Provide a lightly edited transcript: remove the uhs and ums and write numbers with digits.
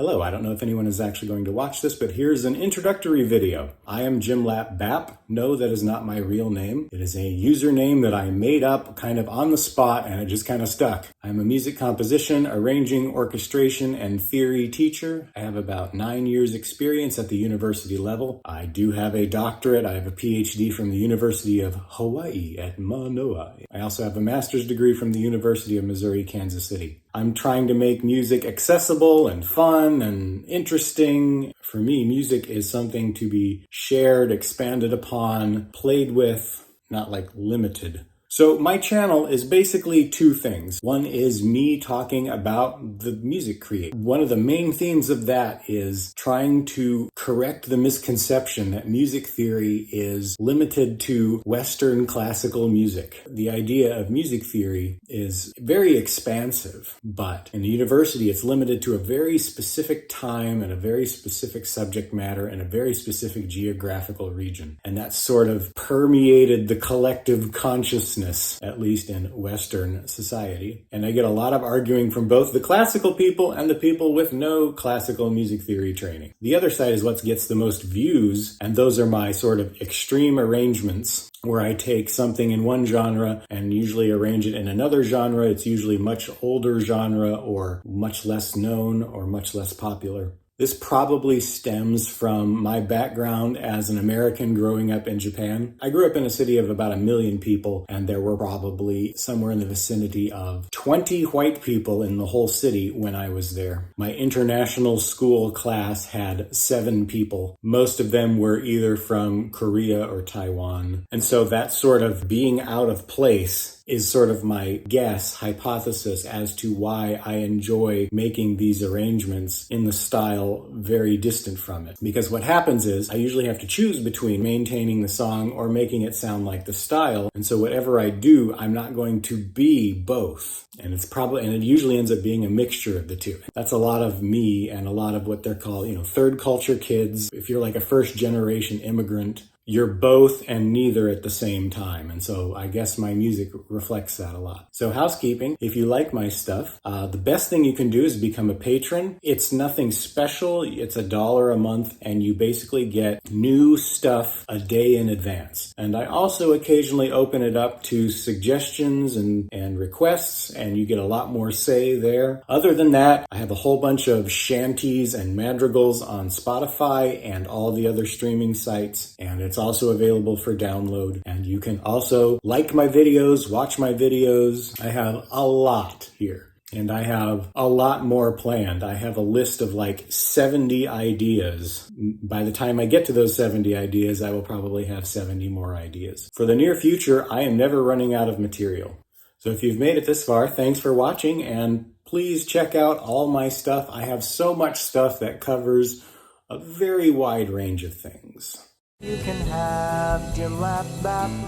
Hello, I don't know if anyone is actually going to watch this, but here's an introductory video. I am jimlapbap. No, that is not my real name. It is a username that I made up kind of on the spot and it just kind of stuck. I'm a music composition, arranging, orchestration, and theory teacher. I have about 9 years experience at the university level. I do have a doctorate. I have a PhD from the University of Hawaii at Manoa. I also have a master's degree from the University of Missouri, Kansas City. I'm trying to make music accessible and fun and interesting. For me, music is something to be shared, expanded upon, played with, not like limited. So my channel is basically two things. One is me talking about the music creation. One of the main themes of that is trying to correct the misconception that music theory is limited to Western classical music. The idea of music theory is very expansive, but in the university it's limited to a very specific time and a very specific subject matter and a very specific geographical region. And that sort of permeated the collective consciousness, at least in Western society. And I get a lot of arguing from both the classical people and the people with no classical music theory training. The other side is what gets the most views, and those are my sort of extreme arrangements where I take something in one genre and usually arrange it in another genre. It's usually much older genre or much less known or much less popular. This probably stems from my background as an American growing up in Japan. I grew up in a city of about 1 million people, and there were probably somewhere in the vicinity of 20 white people in the whole city when I was there. My international school class had 7 people. Most of them were either from Korea or Taiwan. And so that sort of being out of place is sort of my hypothesis as to why I enjoy making these arrangements in the style very distant from it. Because what happens is I usually have to choose between maintaining the song or making it sound like the style. And so whatever I do, I'm not going to be both. And it usually ends up being a mixture of the two. That's a lot of me and a lot of what they're called, third culture kids. If you're like a first generation immigrant, you're both and neither at the same time. And so I guess my music reflects that a lot. So housekeeping, if you like my stuff, the best thing you can do is become a patron. It's nothing special. It's $1 a month and you basically get new stuff a day in advance. And I also occasionally open it up to suggestions and requests, and you get a lot more say there. Other than that, I have a whole bunch of shanties and madrigals on Spotify and all the other streaming sites. And it's also available for download. And you can also like my videos, watch my videos. I have a lot here. And I have a lot more planned. I have a list of like 70 ideas. By the time I get to those 70 ideas, I will probably have 70 more ideas. For the near future, I am never running out of material. So if you've made it this far, thanks for watching, and please check out all my stuff. I have so much stuff that covers a very wide range of things. You can have jimlapbap.